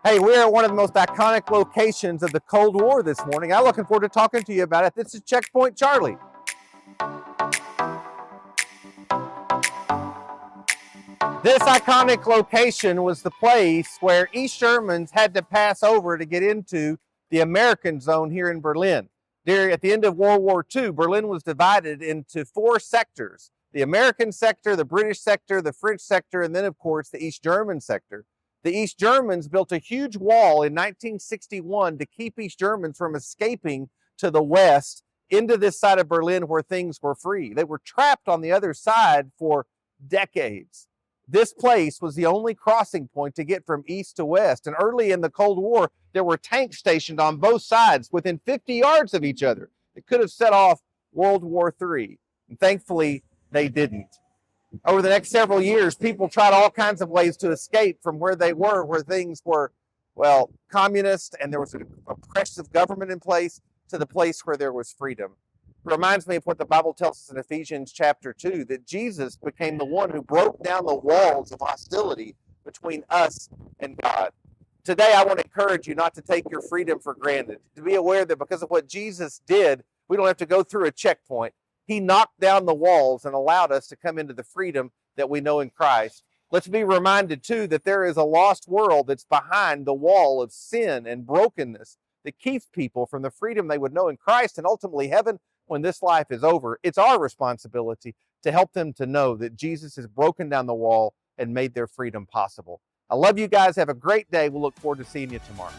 Hey, we're at one of the most iconic locations of the Cold War this morning. I'm looking forward to talking to you about it. This is Checkpoint Charlie. This iconic location was the place where East Germans had to pass over to get into the American zone here in Berlin. At the end of World War II, Berlin was divided into 4 sectors: the American sector, the British sector, the French sector, and then, of course, the East German sector. The East Germans built a huge wall in 1961 to keep East Germans from escaping to the west into this side of Berlin where things were free. They were trapped on the other side for decades. This place was the only crossing point to get from east to west. And early in the Cold War, there were tanks stationed on both sides within 50 yards of each other. It could have set off World War III. And thankfully, they didn't. Over the next several years, people tried all kinds of ways to escape from where they were, where things were, well, communist and there was an oppressive government in place, to the place where there was freedom. It reminds me of what the Bible tells us in Ephesians chapter 2, that Jesus became the one who broke down the walls of hostility between us and God. Today, I want to encourage you not to take your freedom for granted, to be aware that because of what Jesus did, we don't have to go through a checkpoint. He knocked down the walls and allowed us to come into the freedom that we know in Christ. Let's be reminded, too, that there is a lost world that's behind the wall of sin and brokenness that keeps people from the freedom they would know in Christ and ultimately heaven when this life is over. It's our responsibility to help them to know that Jesus has broken down the wall and made their freedom possible. I love you guys. Have a great day. We'll look forward to seeing you tomorrow.